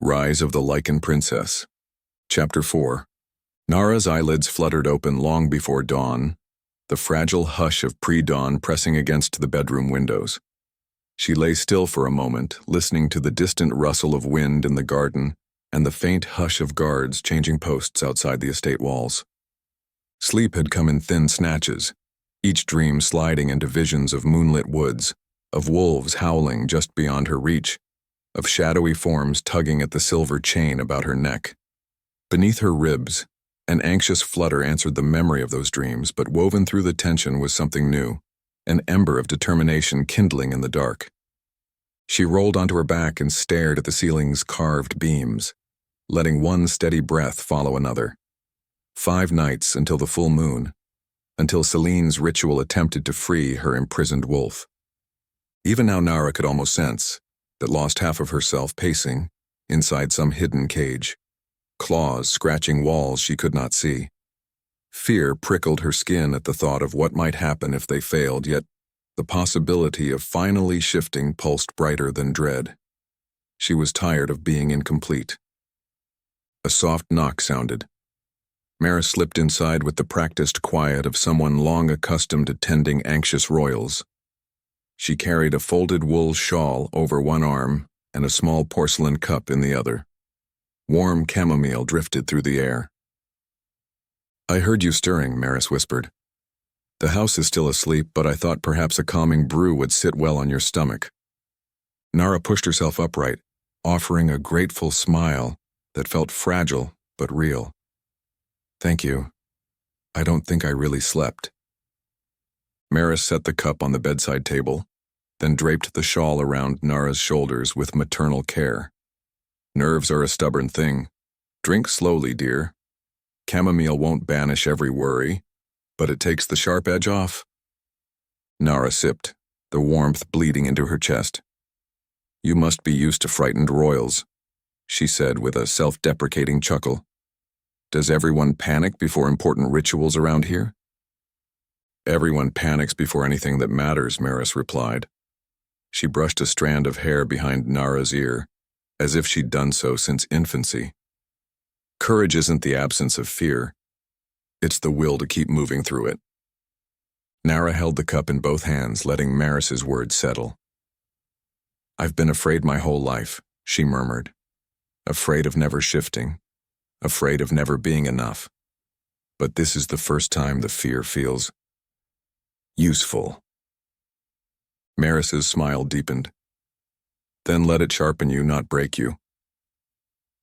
Rise of the Lycan Princess. Chapter 4. Narah's eyelids fluttered open long before dawn, the fragile hush of pre-dawn pressing against the bedroom windows. She lay still for a moment, listening to the distant rustle of wind in the garden and the faint hush of guards changing posts outside the estate walls. Sleep had come in thin snatches, each dream sliding into visions of moonlit woods, of wolves howling just beyond her reach, of shadowy forms tugging at the silver chain about her neck. Beneath her ribs, an anxious flutter answered the memory of those dreams, but woven through the tension was something new, an ember of determination kindling in the dark. She rolled onto her back and stared at the ceiling's carved beams, letting one steady breath follow another. 5 nights until the full moon, until Celine's ritual attempted to free her imprisoned wolf. Even now Narah could almost sense that lost half of herself pacing inside some hidden cage, claws scratching walls she could not see. Fear prickled her skin at the thought of what might happen if they failed, yet the possibility of finally shifting pulsed brighter than dread. She was tired of being incomplete. A soft knock sounded. Narah slipped inside with the practiced quiet of someone long accustomed to tending anxious royals. She carried a folded wool shawl over one arm and a small porcelain cup in the other. Warm chamomile drifted through the air. "I heard you stirring," Maris whispered. "The house is still asleep, but I thought perhaps a calming brew would sit well on your stomach." Narah pushed herself upright, offering a grateful smile that felt fragile but real. "Thank you. I don't think I really slept." Maris set the cup on the bedside table, then draped the shawl around Narah's shoulders with maternal care. "Nerves are a stubborn thing. Drink slowly, dear. Chamomile won't banish every worry, but it takes the sharp edge off." Narah sipped, the warmth bleeding into her chest. "You must be used to frightened royals," she said with a self-deprecating chuckle. "Does everyone panic before important rituals around here?" "Everyone panics before anything that matters," Maris replied. She brushed a strand of hair behind Narah's ear, as if she'd done so since infancy. "Courage isn't the absence of fear. It's the will to keep moving through it." Narah held the cup in both hands, letting Maris's words settle. "I've been afraid my whole life," she murmured. "Afraid of never shifting. Afraid of never being enough. But this is the first time the fear feels useful." Maris's smile deepened. "Then let it sharpen you, not break you.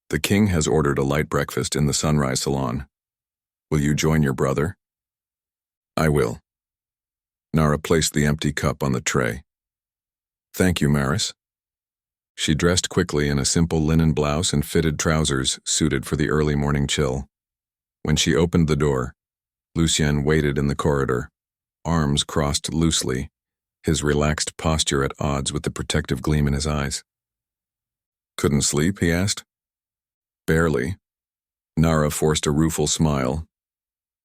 The king has ordered a light breakfast in the sunrise salon. Will you join your brother?" "I will." Narah placed the empty cup on the tray. "Thank you, Maris." She dressed quickly in a simple linen blouse and fitted trousers suited for the early morning chill. When she opened the door, Lucien waited in the corridor, arms crossed loosely, his relaxed posture at odds with the protective gleam in his eyes. "Couldn't sleep?" he asked. "Barely." Narah forced a rueful smile.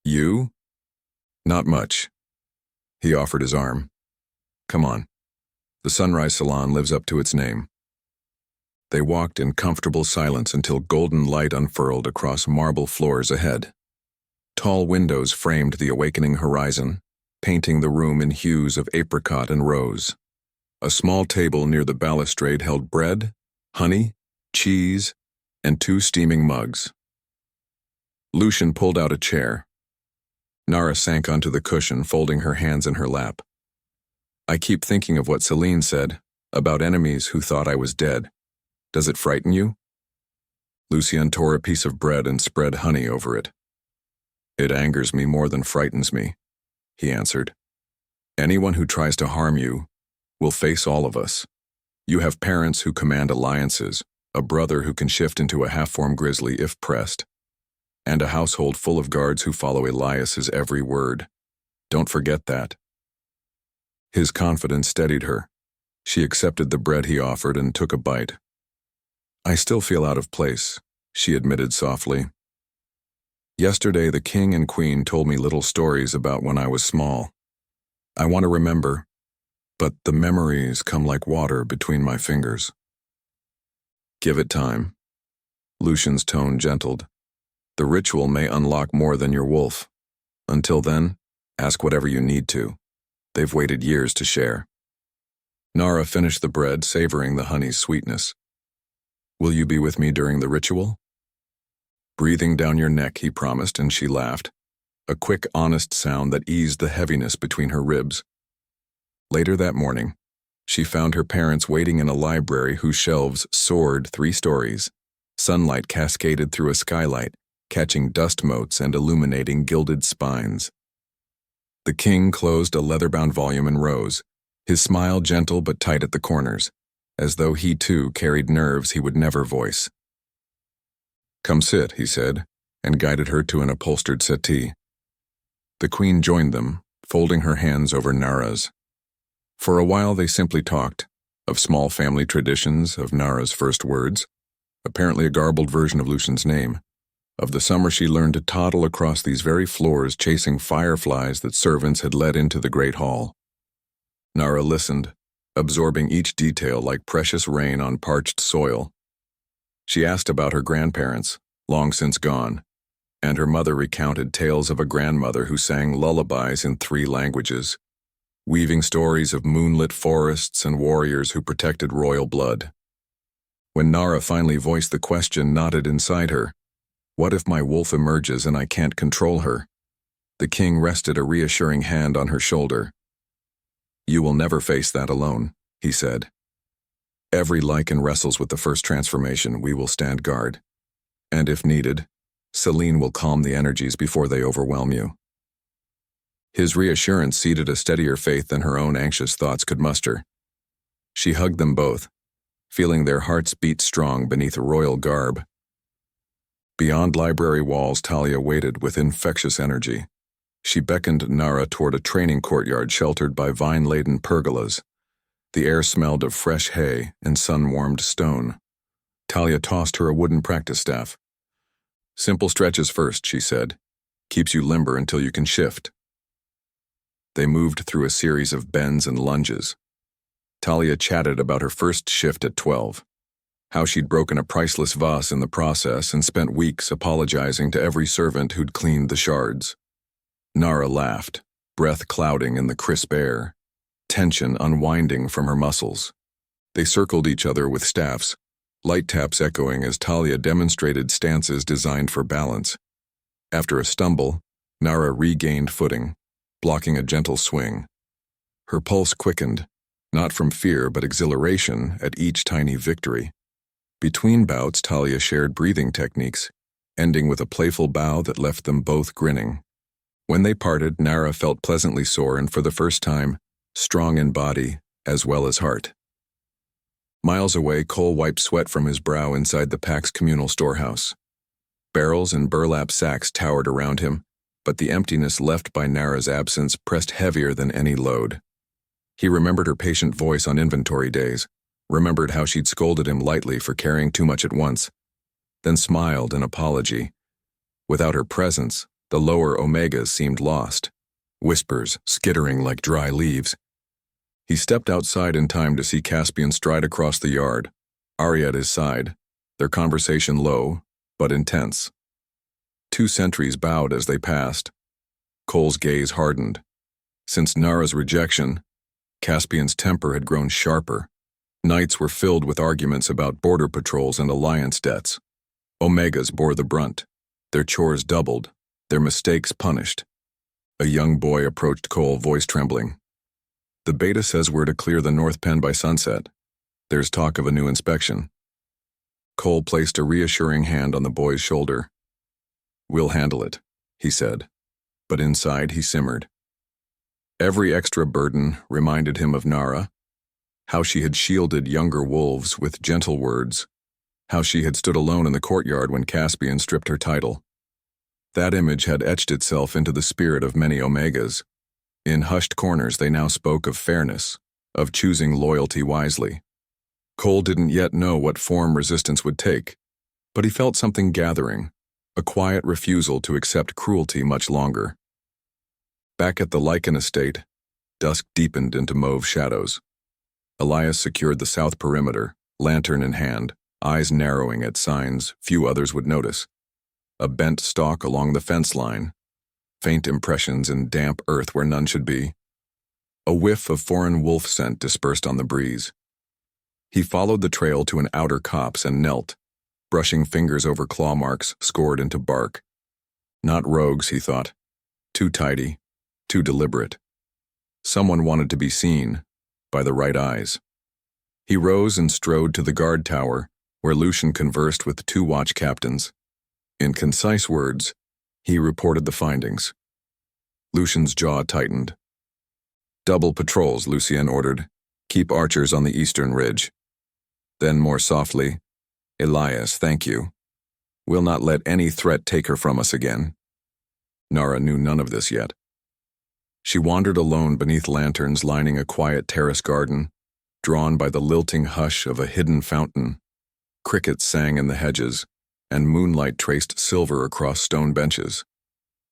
"You?" "Not much." He offered his arm. "Come on. The Sunrise Salon lives up to its name." They walked in comfortable silence until golden light unfurled across marble floors ahead. Tall windows framed the awakening horizon, painting the room in hues of apricot and rose. A small table near the balustrade held bread, honey, cheese, and 2 steaming mugs. Lucien pulled out a chair. Narah sank onto the cushion, folding her hands in her lap. "I keep thinking of what Celine said, about enemies who thought I was dead. Does it frighten you?" Lucien tore a piece of bread and spread honey over it. "It angers me more than frightens me," he answered. "Anyone who tries to harm you will face all of us. You have parents who command alliances, a brother who can shift into a half-formed grizzly if pressed, and a household full of guards who follow Elias's every word. Don't forget that." His confidence steadied her. She accepted the bread he offered and took a bite. "I still feel out of place," she admitted softly. "Yesterday the king and queen told me little stories about when I was small. I want to remember, but the memories come like water between my fingers." "Give it time," Lucian's tone gentled. The ritual may unlock more than your wolf. Until then, ask whatever you need to. They've waited years to share. Narah finished the bread, savoring the honey's sweetness. Will you be with me during the ritual? Breathing down your neck, he promised, and she laughed. A quick, honest sound that eased the heaviness between her ribs. Later that morning, she found her parents waiting in a library whose shelves soared 3 stories. Sunlight cascaded through a skylight, catching dust motes and illuminating gilded spines. The king closed a leather-bound volume and rose, his smile gentle but tight at the corners, as though he too carried nerves he would never voice. Come sit, he said, and guided her to an upholstered settee. The queen joined them, folding her hands over Narah's. For a while they simply talked, of small family traditions, of Narah's first words, apparently a garbled version of Lucian's name, of the summer she learned to toddle across these very floors chasing fireflies that servants had led into the great hall. Narah listened, absorbing each detail like precious rain on parched soil. She asked about her grandparents, long since gone, and her mother recounted tales of a grandmother who sang lullabies in 3 languages, weaving stories of moonlit forests and warriors who protected royal blood. When Narah finally voiced the question knotted inside her, what if my wolf emerges and I can't control her? The king rested a reassuring hand on her shoulder. You will never face that alone, he said. Every Lycan wrestles with the first transformation. We will stand guard. And if needed, Celine will calm the energies before they overwhelm you. His reassurance seeded a steadier faith than her own anxious thoughts could muster. She hugged them both, feeling their hearts beat strong beneath a royal garb. Beyond library walls, Talia waited with infectious energy. She beckoned Narah toward a training courtyard sheltered by vine-laden pergolas. The air smelled of fresh hay and sun-warmed stone. Talia tossed her a wooden practice staff. Simple stretches first, she said. Keeps you limber until you can shift. They moved through a series of bends and lunges. Talia chatted about her first shift at 12, how she'd broken a priceless vase in the process and spent weeks apologizing to every servant who'd cleaned the shards. Narah laughed, breath clouding in the crisp air, tension unwinding from her muscles. They circled each other with staffs, light taps echoing as Talia demonstrated stances designed for balance. After a stumble, Narah regained footing, blocking a gentle swing. Her pulse quickened, not from fear but exhilaration at each tiny victory. Between bouts, Talia shared breathing techniques, ending with a playful bow that left them both grinning. When they parted, Narah felt pleasantly sore and for the first time, strong in body as well as heart. Miles away, Cole wiped sweat from his brow inside the pack's communal storehouse. Barrels and burlap sacks towered around him, but the emptiness left by Narah's absence pressed heavier than any load. He remembered her patient voice on inventory days, remembered how she'd scolded him lightly for carrying too much at once, then smiled in apology. Without her presence, the lower omegas seemed lost, whispers skittering like dry leaves. He stepped outside in time to see Caspian stride across the yard, Arya at his side, their conversation low, but intense. 2 sentries bowed as they passed. Cole's gaze hardened. Since Narah's rejection, Caspian's temper had grown sharper. Nights were filled with arguments about border patrols and alliance debts. Omegas bore the brunt, their chores doubled, their mistakes punished. A young boy approached Cole, voice trembling. The beta says we're to clear the North Pen by sunset. There's talk of a new inspection. Cole placed a reassuring hand on the boy's shoulder. We'll handle it, he said, but inside he simmered. Every extra burden reminded him of Narah, how she had shielded younger wolves with gentle words, how she had stood alone in the courtyard when Caspian stripped her title. That image had etched itself into the spirit of many Omegas. In hushed corners they now spoke of fairness, of choosing loyalty wisely. Cole didn't yet know what form resistance would take, but he felt something gathering, a quiet refusal to accept cruelty much longer. Back at the Lycan estate, dusk deepened into mauve shadows. Elias secured the south perimeter, lantern in hand, eyes narrowing at signs few others would notice. A bent stalk along the fence line, faint impressions in damp earth where none should be. A whiff of foreign wolf scent dispersed on the breeze. He followed the trail to an outer copse and knelt, brushing fingers over claw marks scored into bark. Not rogues, he thought. Too tidy, too deliberate. Someone wanted to be seen, by the right eyes. He rose and strode to the guard tower, where Lycan conversed with 2 watch captains. In concise words, he reported the findings. Lucian's jaw tightened. "Double patrols," Lucien ordered. "Keep archers on the eastern ridge." Then more softly, "Elias, thank you. We'll not let any threat take her from us again." Narah knew none of this yet. She wandered alone beneath lanterns lining a quiet terrace garden, drawn by the lilting hush of a hidden fountain. Crickets sang in the hedges, and moonlight traced silver across stone benches.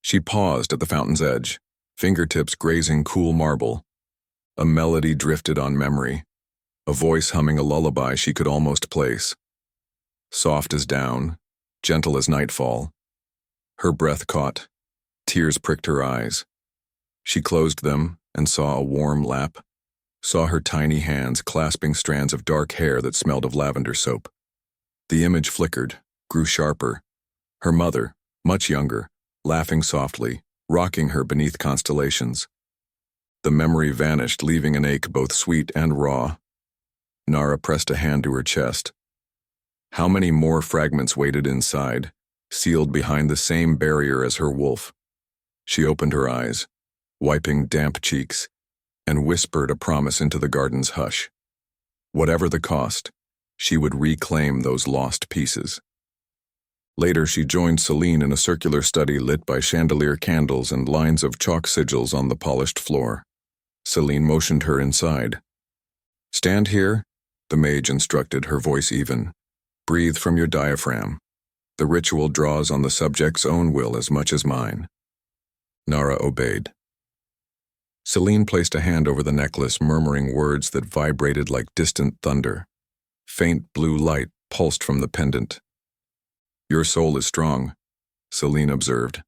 She paused at the fountain's edge, fingertips grazing cool marble. A melody drifted on memory, a voice humming a lullaby she could almost place. Soft as down, gentle as nightfall. Her breath caught. Tears pricked her eyes. She closed them and saw a warm lap, saw her tiny hands clasping strands of dark hair that smelled of lavender soap. The image flickered, grew sharper. Her mother, much younger, laughing softly, rocking her beneath constellations. The memory vanished, leaving an ache both sweet and raw. Narah pressed a hand to her chest. How many more fragments waited inside, sealed behind the same barrier as her wolf? She opened her eyes, wiping damp cheeks, and whispered a promise into the garden's hush. Whatever the cost, she would reclaim those lost pieces. Later, she joined Celine in a circular study lit by chandelier candles and lines of chalk sigils on the polished floor. Celine motioned her inside. "Stand here," the mage instructed, her voice even. "Breathe from your diaphragm. The ritual draws on the subject's own will as much as mine." Narah obeyed. Celine placed a hand over the necklace, murmuring words that vibrated like distant thunder. Faint blue light pulsed from the pendant. "Your soul is strong," Celine observed.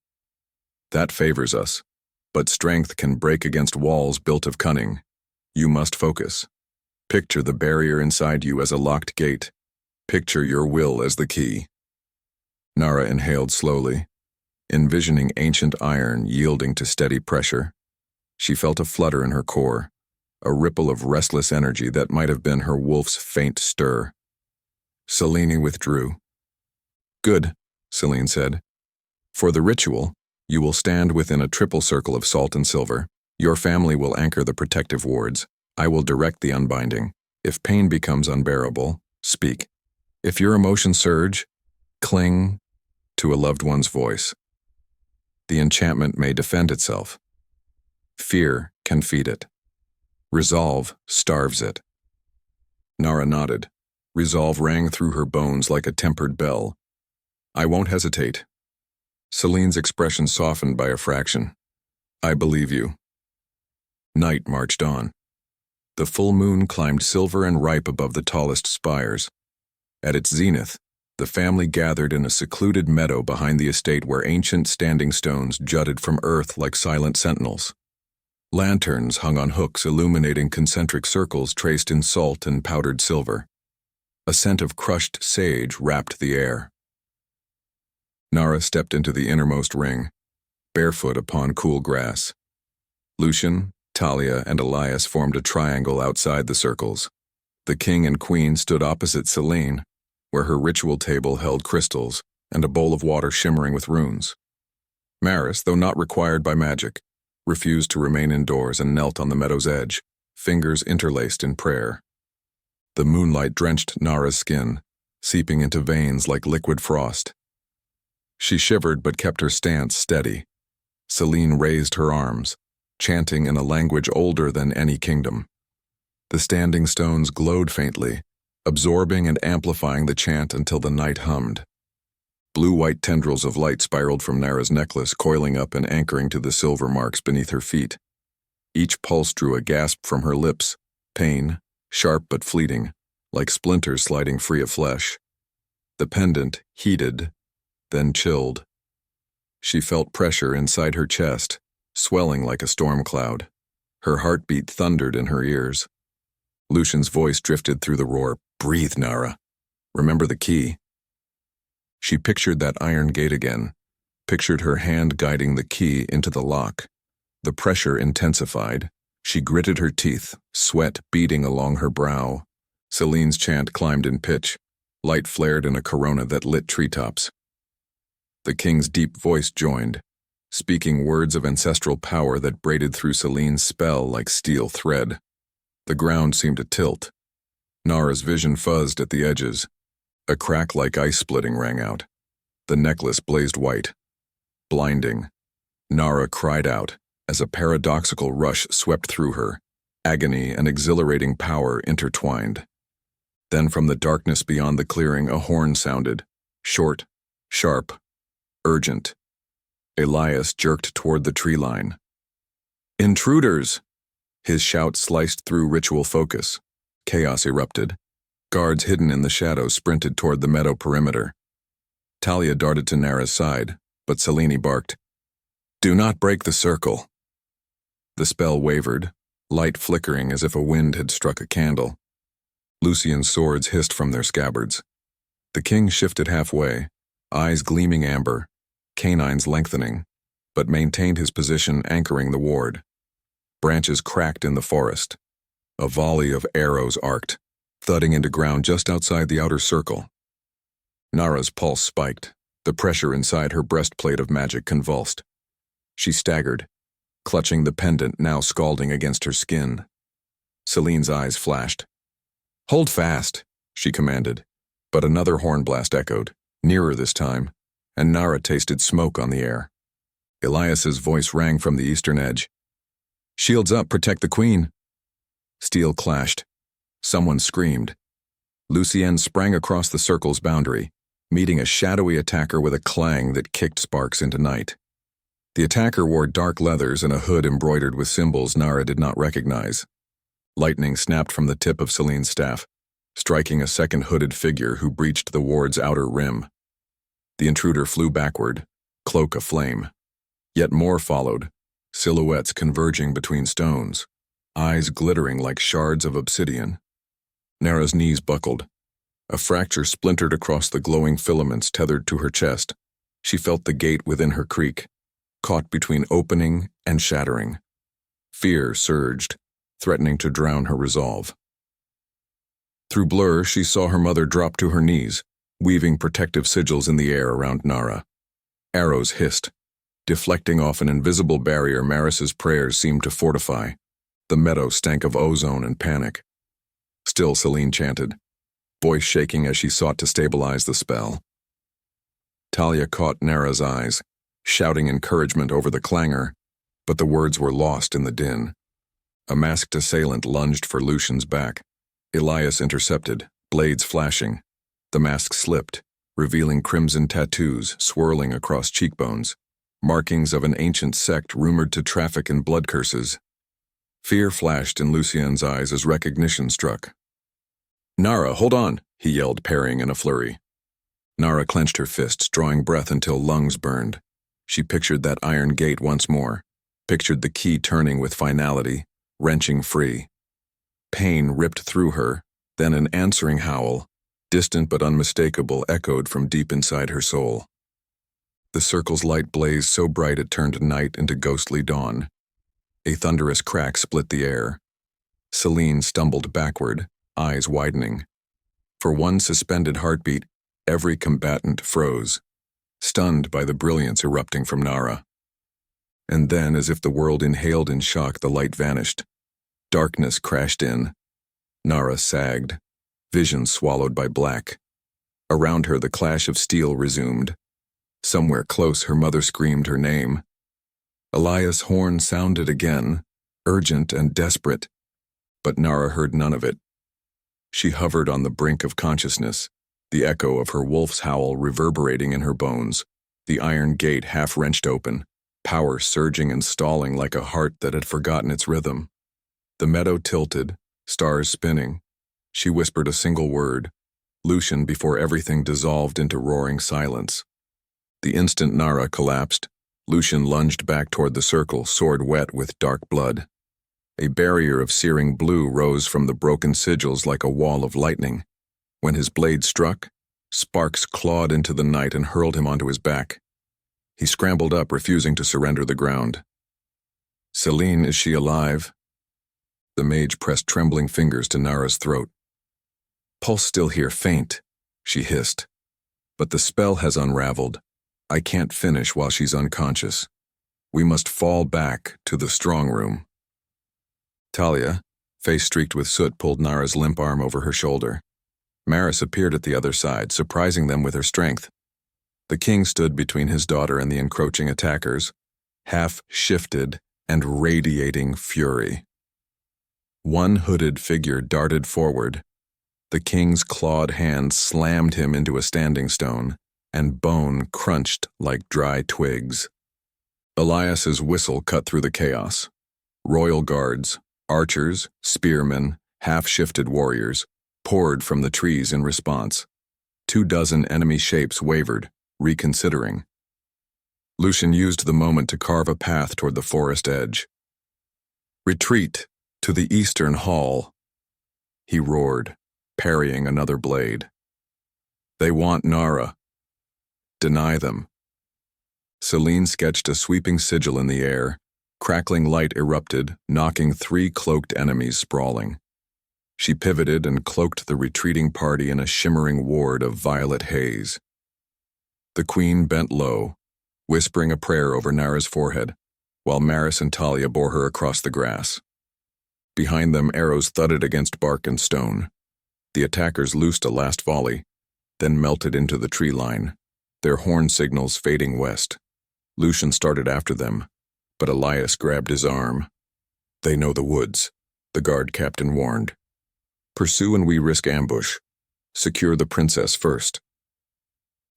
"That favors us, but strength can break against walls built of cunning. You must focus. Picture the barrier inside you as a locked gate. Picture your will as the key." Narah inhaled slowly, envisioning ancient iron yielding to steady pressure. She felt a flutter in her core, a ripple of restless energy that might have been her wolf's faint stir. Celine withdrew. "Good," Celine said. "For the ritual, you will stand within a triple circle of salt and silver. Your family will anchor the protective wards. I will direct the unbinding. If pain becomes unbearable, speak. If your emotions surge, cling to a loved one's voice. The enchantment may defend itself. Fear can feed it. Resolve starves it." Narah nodded. Resolve rang through her bones like a tempered bell. "I won't hesitate." Celine's expression softened by a fraction. "I believe you." Night marched on. The full moon climbed silver and ripe above the tallest spires. At its zenith, the family gathered in a secluded meadow behind the estate where ancient standing stones jutted from earth like silent sentinels. Lanterns hung on hooks illuminating concentric circles traced in salt and powdered silver. A scent of crushed sage wrapped the air. Narah stepped into the innermost ring, barefoot upon cool grass. Lycan, Talia, and Elias formed a triangle outside the circles. The king and queen stood opposite Celine, where her ritual table held crystals and a bowl of water shimmering with runes. Maris, though not required by magic, refused to remain indoors and knelt on the meadow's edge, fingers interlaced in prayer. The moonlight drenched Narah's skin, seeping into veins like liquid frost. She shivered but kept her stance steady. Celine raised her arms, chanting in a language older than any kingdom. The standing stones glowed faintly, absorbing and amplifying the chant until the night hummed. Blue-white tendrils of light spiraled from Narah's necklace, coiling up and anchoring to the silver marks beneath her feet. Each pulse drew a gasp from her lips, pain, sharp but fleeting, like splinters sliding free of flesh. The pendant heated, then chilled. She felt pressure inside her chest, swelling like a storm cloud. Her heartbeat thundered in her ears. Lucian's voice drifted through the roar. "Breathe, Narah. Remember the key." She pictured that iron gate again, pictured her hand guiding the key into the lock. The pressure intensified. She gritted her teeth, sweat beading along her brow. Celine's chant climbed in pitch. Light flared in a corona that lit treetops. The king's deep voice joined, speaking words of ancestral power that braided through Celine's spell like steel thread. The ground seemed to tilt. Narah's vision fuzzed at the edges. A crack like ice splitting rang out. The necklace blazed white. Blinding. Narah cried out as a paradoxical rush swept through her, agony and exhilarating power intertwined. Then from the darkness beyond the clearing a horn sounded, short, sharp, urgent. Elias jerked toward the tree line. "Intruders!" His shout sliced through ritual focus. Chaos erupted. Guards hidden in the shadows sprinted toward the meadow perimeter. Talia darted to Narah's side, but Selene barked, "Do not break the circle." The spell wavered, light flickering as if a wind had struck a candle. Lucian's swords hissed from their scabbards. The king shifted halfway, eyes gleaming amber, canines lengthening, but maintained his position anchoring the ward. Branches cracked in the forest. A volley of arrows arced, thudding into ground just outside the outer circle. Narah's pulse spiked, the pressure inside her breastplate of magic convulsed. She staggered, clutching the pendant now scalding against her skin. Celine's eyes flashed. "Hold fast," she commanded, but another horn blast echoed, nearer this time, and Narah tasted smoke on the air. Elias's voice rang from the eastern edge. "Shields up, protect the queen." Steel clashed. Someone screamed. Lucienne sprang across the circle's boundary, meeting a shadowy attacker with a clang that kicked sparks into night. The attacker wore dark leathers and a hood embroidered with symbols Narah did not recognize. Lightning snapped from the tip of Celine's staff, striking a second hooded figure who breached the ward's outer rim. The intruder flew backward, cloak aflame. Yet more followed, silhouettes converging between stones, eyes glittering like shards of obsidian. Narah's knees buckled. A fracture splintered across the glowing filaments tethered to her chest. She felt the gate within her creak, caught between opening and shattering. Fear surged, threatening to drown her resolve. Through blur, she saw her mother drop to her knees, weaving protective sigils in the air around Narah. Arrows hissed. Deflecting off an invisible barrier Maris's prayers seemed to fortify. The meadow stank of ozone and panic. Still Celine chanted, voice shaking as she sought to stabilize the spell. Talia caught Narah's eyes, shouting encouragement over the clangor, but the words were lost in the din. A masked assailant lunged for Lucian's back. Elias intercepted, blades flashing. The mask slipped, revealing crimson tattoos swirling across cheekbones, markings of an ancient sect rumored to traffic in blood curses. Fear flashed in Lucien's eyes as recognition struck. "Narah, hold on," he yelled, parrying in a flurry. Narah clenched her fists, drawing breath until lungs burned. She pictured that iron gate once more, pictured the key turning with finality, wrenching free. Pain ripped through her, then an answering howl, distant but unmistakable, echoed from deep inside her soul. The circle's light blazed so bright it turned night into ghostly dawn. A thunderous crack split the air. Celine stumbled backward, eyes widening. For one suspended heartbeat, every combatant froze, stunned by the brilliance erupting from Narah. And then, as if the world inhaled in shock, the light vanished. Darkness crashed in. Narah sagged, vision swallowed by black. Around her, the clash of steel resumed. Somewhere close, her mother screamed her name. Elias' horn sounded again, urgent and desperate, but Narah heard none of it. She hovered on the brink of consciousness, the echo of her wolf's howl reverberating in her bones, the iron gate half wrenched open, power surging and stalling like a heart that had forgotten its rhythm. The meadow tilted, stars spinning. She whispered a single word, Lucian before everything dissolved into roaring silence. The instant Narah collapsed, Lucian lunged back toward the circle, sword wet with dark blood. A barrier of searing blue rose from the broken sigils like a wall of lightning. When his blade struck, sparks clawed into the night and hurled him onto his back. He scrambled up, refusing to surrender the ground. "Celine, is she alive?" The mage pressed trembling fingers to Narah's throat. "Pulse still here, faint," she hissed. "But the spell has unraveled. I can't finish while she's unconscious. We must fall back to the strong room." Talia, face streaked with soot, pulled Narah's limp arm over her shoulder. Maris appeared at the other side, surprising them with her strength. The king stood between his daughter and the encroaching attackers, half-shifted and radiating fury. One hooded figure darted forward. The king's clawed hand slammed him into a standing stone, and bone crunched like dry twigs. Elias's whistle cut through the chaos. Royal guards, archers, spearmen, half-shifted warriors poured from the trees in response. 24 enemy shapes wavered, reconsidering. Lucian used the moment to carve a path toward the forest edge. "Retreat to the eastern hall," he roared, parrying another blade. "They want Narah. Deny them." Celine sketched a sweeping sigil in the air. Crackling light erupted, knocking 3 cloaked enemies sprawling. She pivoted and cloaked the retreating party in a shimmering ward of violet haze. The queen bent low, whispering a prayer over Narah's forehead, while Maris and Talia bore her across the grass. Behind them, arrows thudded against bark and stone. The attackers loosed a last volley, then melted into the tree line, their horn signals fading west. Lucian started after them, but Elias grabbed his arm. "They know the woods," the guard captain warned. "Pursue and we risk ambush. Secure the princess first."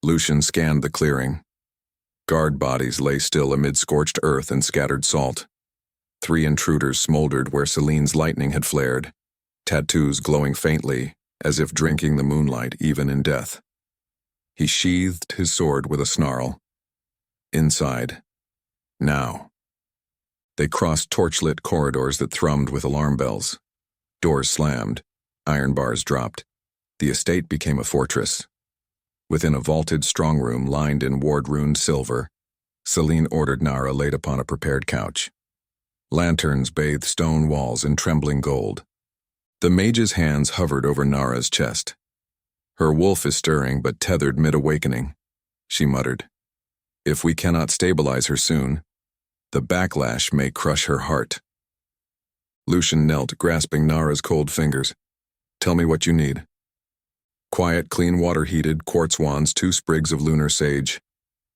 Lucian scanned the clearing. Guard bodies lay still amid scorched earth and scattered salt. 3 intruders smoldered where Celine's lightning had flared, tattoos glowing faintly, as if drinking the moonlight even in death. He sheathed his sword with a snarl. Inside. Now. They crossed torchlit corridors that thrummed with alarm bells. Doors slammed. Iron bars dropped. The estate became a fortress. Within a vaulted strong room lined in ward-ruined silver, Celine ordered Narah laid upon a prepared couch. Lanterns bathed stone walls in trembling gold. The mage's hands hovered over Narah's chest. "Her wolf is stirring, but tethered mid-awakening," she muttered. "If we cannot stabilize her soon, the backlash may crush her heart." Lucian knelt, grasping Narah's cold fingers. "Tell me what you need." "Quiet, clean water heated, quartz wands, 2 sprigs of lunar sage."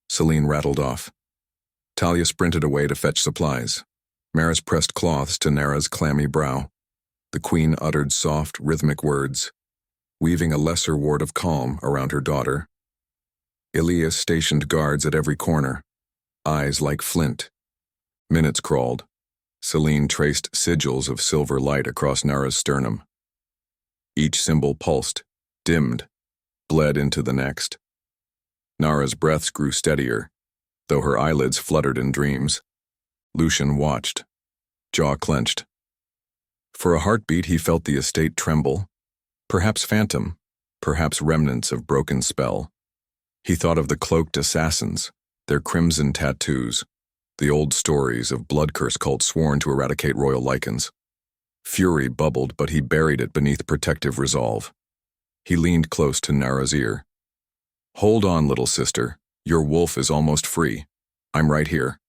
Celine rattled off. Talia sprinted away to fetch supplies. Maris pressed cloths to Narah's clammy brow. The queen uttered soft, rhythmic words, weaving a lesser ward of calm around her daughter. Elias stationed guards at every corner, eyes like flint. Minutes crawled. Celine traced sigils of silver light across Narah's sternum. Each symbol pulsed, dimmed, bled into the next. Narah's breaths grew steadier, though her eyelids fluttered in dreams. Lucian watched, jaw clenched. For a heartbeat, he felt the estate tremble. Perhaps phantom, perhaps remnants of broken spell. He thought of the cloaked assassins, their crimson tattoos, the old stories of blood-curse cults sworn to eradicate royal Lycans. Fury bubbled, but he buried it beneath protective resolve. He leaned close to Narah's ear. "Hold on, little sister. Your wolf is almost free. I'm right here."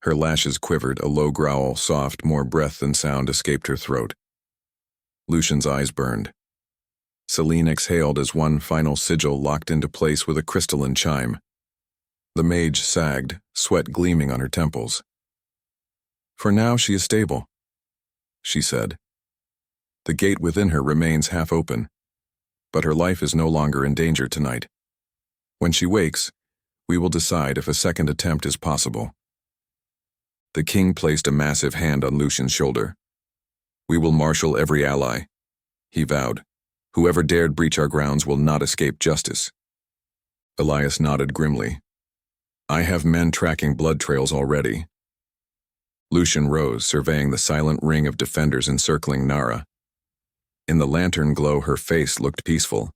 Her lashes quivered, a low growl, soft, more breath than sound escaped her throat. Lucian's eyes burned. Celine exhaled as one final sigil locked into place with a crystalline chime. The mage sagged, sweat gleaming on her temples. "For now she is stable," she said. "The gate within her remains half open, but her life is no longer in danger tonight. When she wakes, we will decide if a second attempt is possible." The king placed a massive hand on Lucian's shoulder. "We will marshal every ally," he vowed. Whoever dared breach our grounds will not escape justice. Elias nodded grimly. I have men tracking blood trails already. Lucian rose, surveying the silent ring of defenders encircling Narah. In the lantern glow, her face looked peaceful,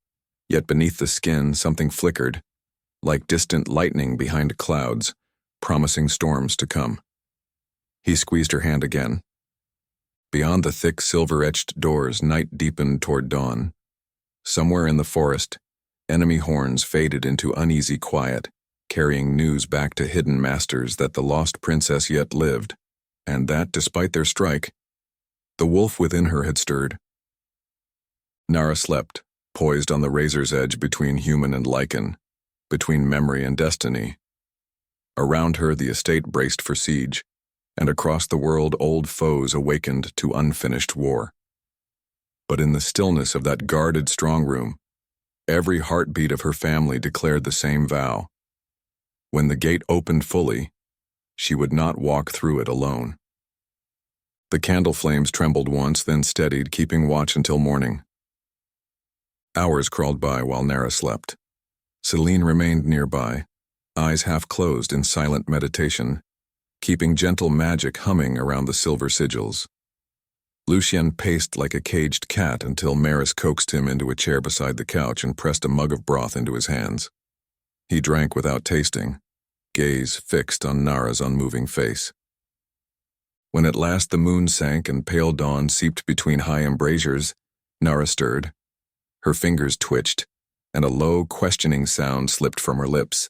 yet beneath the skin something flickered, like distant lightning behind clouds, promising storms to come. He squeezed her hand again. Beyond the thick silver-etched doors, night deepened toward dawn. Somewhere in the forest, enemy horns faded into uneasy quiet, carrying news back to hidden masters that the lost princess yet lived, and that, despite their strike, the wolf within her had stirred. Narah slept, poised on the razor's edge between human and Lycan, between memory and destiny. Around her, the estate braced for siege, and across the world old foes awakened to unfinished war. But in the stillness of that guarded strong room, every heartbeat of her family declared the same vow. When the gate opened fully, she would not walk through it alone. The candle flames trembled once, then steadied, keeping watch until morning. Hours crawled by while Narah slept. Celine remained nearby, eyes half closed in silent meditation, keeping gentle magic humming around the silver sigils. Lucian paced like a caged cat until Maris coaxed him into a chair beside the couch and pressed a mug of broth into his hands. He drank without tasting, gaze fixed on Narah's unmoving face. When at last the moon sank and pale dawn seeped between high embrasures, Narah stirred. Her fingers twitched, and a low, questioning sound slipped from her lips.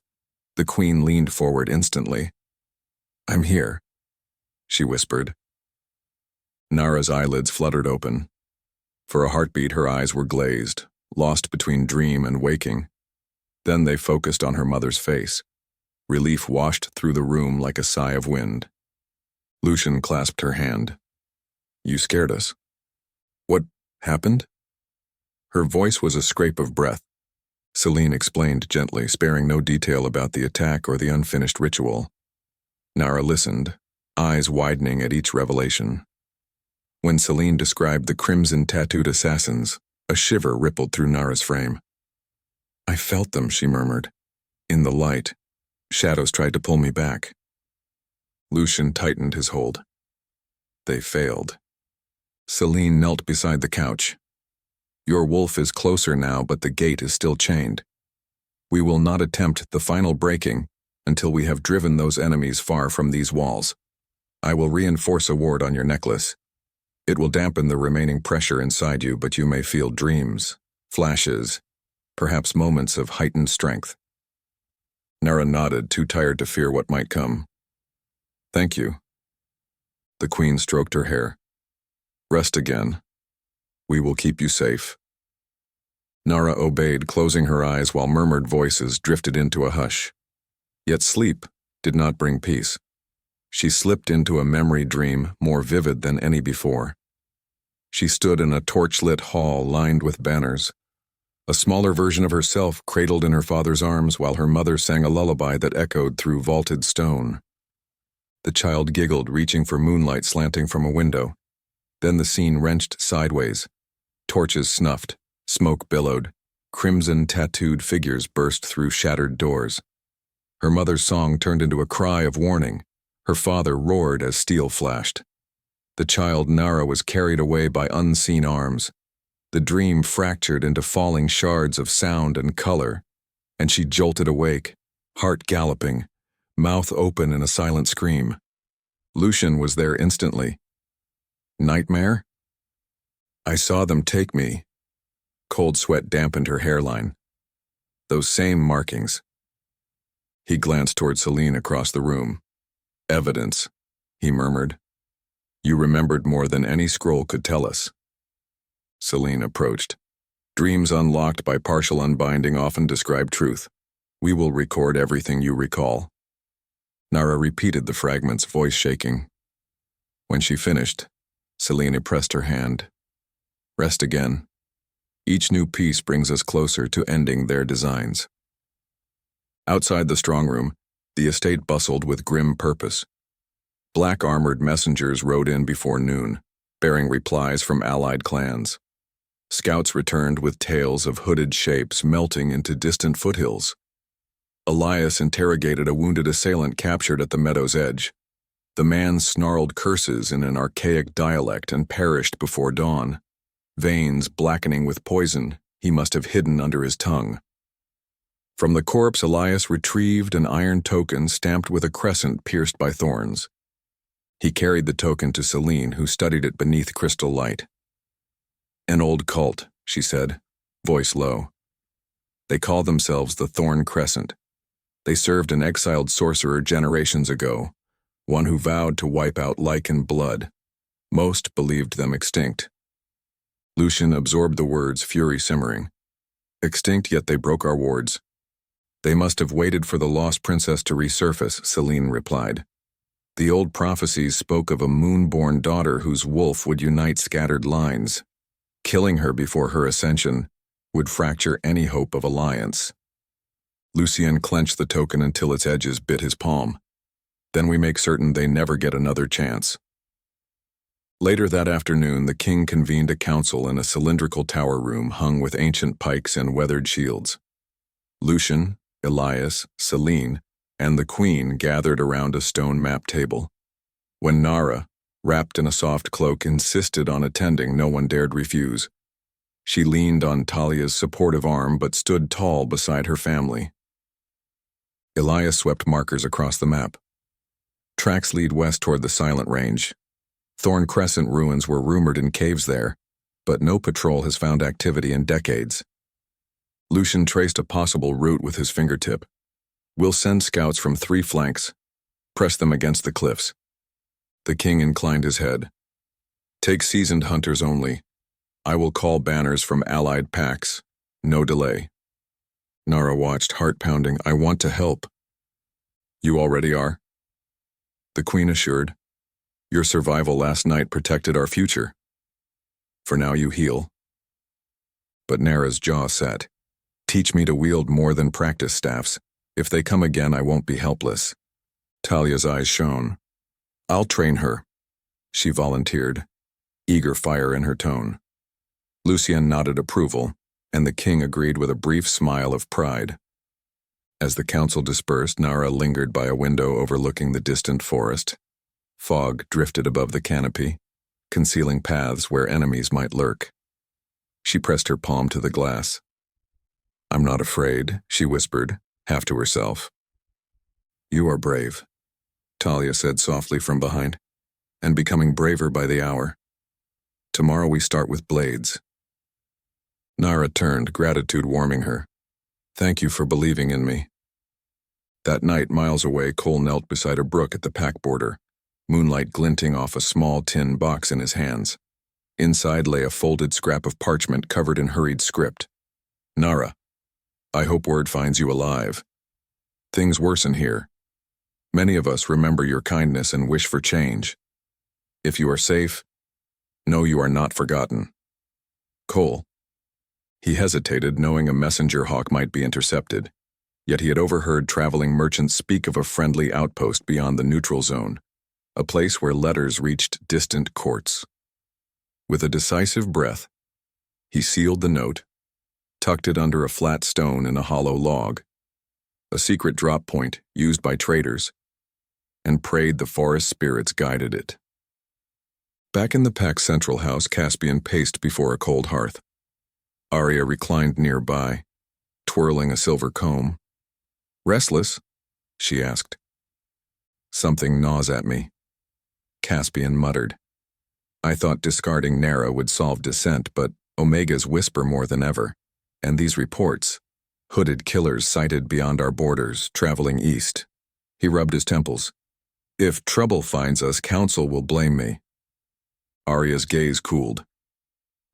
The queen leaned forward instantly. I'm here, she whispered. Narah's eyelids fluttered open. For a heartbeat, her eyes were glazed, lost between dream and waking. Then they focused on her mother's face. Relief washed through the room like a sigh of wind. Lucian clasped her hand. You scared us. What happened? Her voice was a scrape of breath. Celine explained gently, sparing no detail about the attack or the unfinished ritual. Narah listened, eyes widening at each revelation. When Celine described the crimson-tattooed assassins, a shiver rippled through Narah's frame. I felt them, she murmured. In the light, shadows tried to pull me back. Lucian tightened his hold. They failed. Celine knelt beside the couch. Your wolf is closer now, but the gate is still chained. We will not attempt the final breaking until we have driven those enemies far from these walls. I will reinforce a ward on your necklace. It will dampen the remaining pressure inside you, but you may feel dreams, flashes, perhaps moments of heightened strength. Narah nodded, too tired to fear what might come. Thank you. The queen stroked her hair. Rest again. We will keep you safe. Narah obeyed, closing her eyes while murmured voices drifted into a hush. Yet sleep did not bring peace. She slipped into a memory dream more vivid than any before. She stood in a torch-lit hall lined with banners. A smaller version of herself cradled in her father's arms while her mother sang a lullaby that echoed through vaulted stone. The child giggled, reaching for moonlight slanting from a window. Then the scene wrenched sideways. Torches snuffed, smoke billowed, crimson-tattooed figures burst through shattered doors. Her mother's song turned into a cry of warning. Her father roared as steel flashed. The child Narah was carried away by unseen arms. The dream fractured into falling shards of sound and color, and she jolted awake, heart galloping, mouth open in a silent scream. Lucian was there instantly. Nightmare? I saw them take me. Cold sweat dampened her hairline. Those same markings. He glanced toward Celine across the room. Evidence, he murmured. You remembered more than any scroll could tell us. Celine approached. Dreams unlocked by partial unbinding often describe truth. We will record everything you recall. Narah repeated the fragments, voice shaking. When she finished, Celine pressed her hand. Rest again. Each new piece brings us closer to ending their designs. Outside the strong room, the estate bustled with grim purpose. Black-armored messengers rode in before noon, bearing replies from allied clans. Scouts returned with tales of hooded shapes melting into distant foothills. Elias interrogated a wounded assailant captured at the meadow's edge. The man snarled curses in an archaic dialect and perished before dawn. Veins blackening with poison he must have hidden under his tongue. From the corpse, Elias retrieved an iron token stamped with a crescent pierced by thorns. He carried the token to Celine, who studied it beneath crystal light. "An old cult," she said, voice low. "They call themselves the Thorn Crescent. They served an exiled sorcerer generations ago, one who vowed to wipe out Lycan blood. Most believed them extinct." Lucian absorbed the words, fury simmering. "Extinct, yet they broke our wards." "They must have waited for the lost princess to resurface," Celine replied. "The old prophecies spoke of a moon-born daughter whose wolf would unite scattered lines. Killing her before her ascension would fracture any hope of alliance." Lucien clenched the token until its edges bit his palm. "Then we make certain they never get another chance." Later that afternoon, the king convened a council in a cylindrical tower room hung with ancient pikes and weathered shields. Lucian, Elias, Celine, and the queen gathered around a stone map table. When Narah, wrapped in a soft cloak, insisted on attending, no one dared refuse. She leaned on Talia's supportive arm but stood tall beside her family. Elias swept markers across the map. Tracks lead west toward the Silent Range. Thorn Crescent ruins were rumored in caves there, but no patrol has found activity in decades. Lucian traced a possible route with his fingertip. "We'll send scouts from 3 flanks. Press them against the cliffs." The king inclined his head. "Take seasoned hunters only. I will call banners from allied packs. No delay." Narah watched, heart-pounding. "I want to help." "You already are," the queen assured. "Your survival last night protected our future. For now you heal." But Narah's jaw set. "Teach me to wield more than practice staffs. If they come again, I won't be helpless." Talia's eyes shone. "I'll train her," she volunteered, eager fire in her tone. Lucien nodded approval, and the king agreed with a brief smile of pride. As the council dispersed, Narah lingered by a window overlooking the distant forest. Fog drifted above the canopy, concealing paths where enemies might lurk. She pressed her palm to the glass. "I'm not afraid," she whispered, half to herself. "You are brave," Talia said softly from behind, "and becoming braver by the hour. Tomorrow we start with blades." Narah turned, gratitude warming her. "Thank you for believing in me." That night, miles away, Cole knelt beside a brook at the pack border, moonlight glinting off a small tin box in his hands. Inside lay a folded scrap of parchment covered in hurried script. "Narah, I hope word finds you alive. Things worsen here. Many of us remember your kindness and wish for change. If you are safe, know you are not forgotten. Cole." He hesitated, knowing a messenger hawk might be intercepted, yet he had overheard traveling merchants speak of a friendly outpost beyond the neutral zone, a place where letters reached distant courts. With a decisive breath, he sealed the note, tucked it under a flat stone in a hollow log, a secret drop point used by traders, and prayed the forest spirits guided it. Back in the pack's central house, Caspian paced before a cold hearth. Arya reclined nearby, twirling a silver comb. "Restless?" she asked. "Something gnaws at me," Caspian muttered. "I thought discarding Narah would solve dissent, but Omegas whisper more than ever. And these reports, hooded killers sighted beyond our borders, traveling east." He rubbed his temples. "If trouble finds us, council will blame me." Arya's gaze cooled.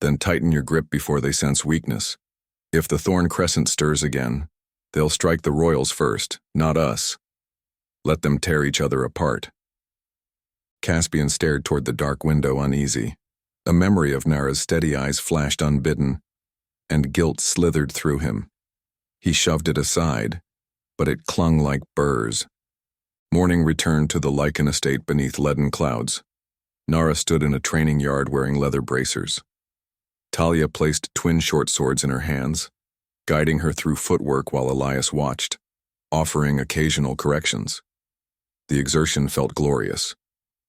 "Then tighten your grip before they sense weakness. If the Thorn Crescent stirs again, they'll strike the royals first, not us. Let them tear each other apart." Caspian stared toward the dark window, uneasy. A memory of Narah's steady eyes flashed unbidden, and guilt slithered through him. He shoved it aside, but it clung like burrs. Morning returned to the Lycan estate beneath leaden clouds. Narah stood in a training yard wearing leather bracers. Talia placed twin short swords in her hands, guiding her through footwork while Elias watched, offering occasional corrections. The exertion felt glorious.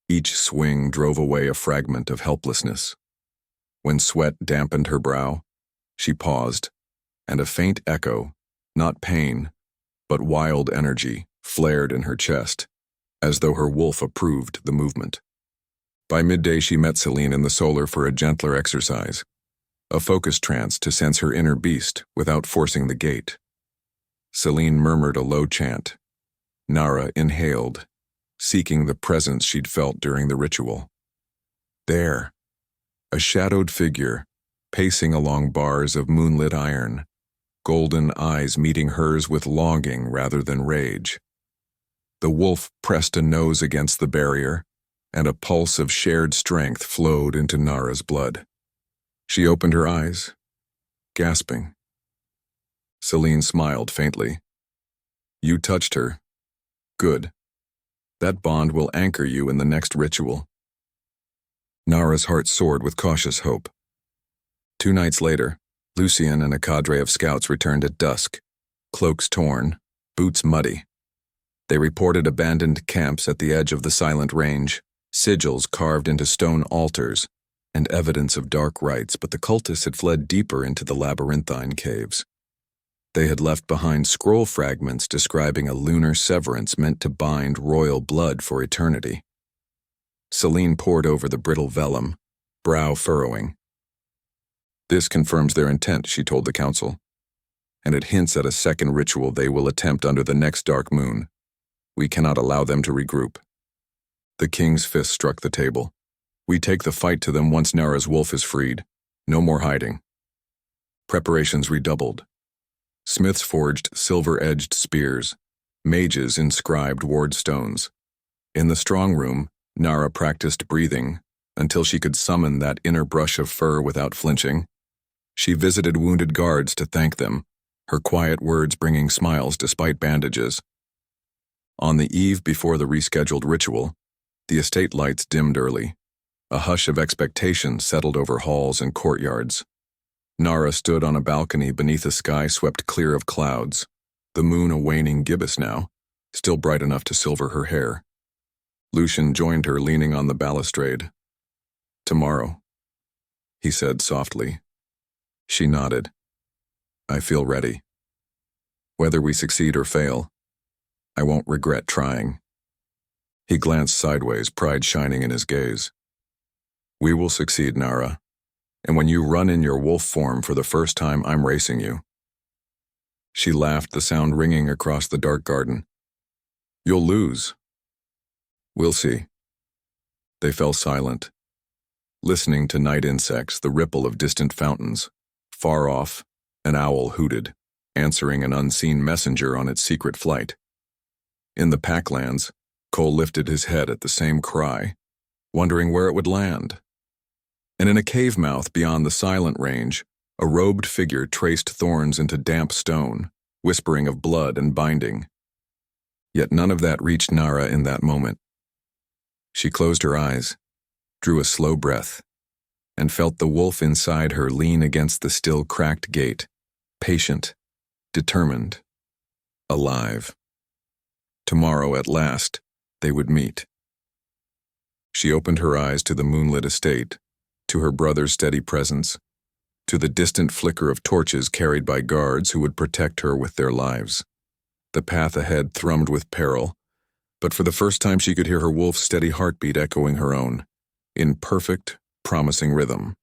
Each swing drove away a fragment of helplessness. When sweat dampened her brow, she paused, and a faint echo, not pain, but wild energy, flared in her chest, as though her wolf approved the movement. By midday she met Celine in the solar for a gentler exercise, a focus trance to sense her inner beast without forcing the gait. Celine murmured a low chant. Narah inhaled, seeking the presence she'd felt during the ritual. There, a shadowed figure, pacing along bars of moonlit iron, golden eyes meeting hers with longing rather than rage. The wolf pressed a nose against the barrier, and a pulse of shared strength flowed into Narah's blood. She opened her eyes, gasping. Celine smiled faintly. You touched her. Good. That bond will anchor you in the next ritual. Narah's heart soared with cautious hope. 2 nights later, Lycan and a cadre of scouts returned at dusk, cloaks torn, boots muddy. They reported abandoned camps at the edge of the silent range, sigils carved into stone altars, and evidence of dark rites, but the cultists had fled deeper into the labyrinthine caves. They had left behind scroll fragments describing a lunar severance meant to bind royal blood for eternity. Celine pored over the brittle vellum, brow furrowing. This confirms their intent, she told the council, and it hints at a second ritual they will attempt under the next dark moon. We cannot allow them to regroup. The king's fist struck the table. We take the fight to them once Narah's wolf is freed. No more hiding. Preparations redoubled. Smiths forged silver-edged spears. Mages inscribed ward stones. In the strong room, Narah practiced breathing until she could summon that inner brush of fur without flinching. She visited wounded guards to thank them, her quiet words bringing smiles despite bandages. On the eve before the rescheduled ritual, the estate lights dimmed early. A hush of expectation settled over halls and courtyards. Narah stood on a balcony beneath a sky swept clear of clouds, the moon a waning gibbous now, still bright enough to silver her hair. Lycan joined her leaning on the balustrade. Tomorrow, he said softly. She nodded. I feel ready. Whether we succeed or fail, I won't regret trying. He glanced sideways, pride shining in his gaze. We will succeed, Narah. And when you run in your wolf form for the first time, I'm racing you. She laughed, the sound ringing across the dark garden. You'll lose. We'll see. They fell silent, listening to night insects, the ripple of distant fountains. Far off, an owl hooted, answering an unseen messenger on its secret flight. In the packlands, Cole lifted his head at the same cry, wondering where it would land. And in a cave mouth beyond the silent range, a robed figure traced thorns into damp stone, whispering of blood and binding. Yet none of that reached Narah in that moment. She closed her eyes, drew a slow breath, and felt the wolf inside her lean against the still cracked gate, patient, determined, alive. Tomorrow, at last, they would meet. She opened her eyes to the moonlit estate, to her brother's steady presence, to the distant flicker of torches carried by guards who would protect her with their lives. The path ahead thrummed with peril, but for the first time she could hear her wolf's steady heartbeat echoing her own, in perfect, promising rhythm.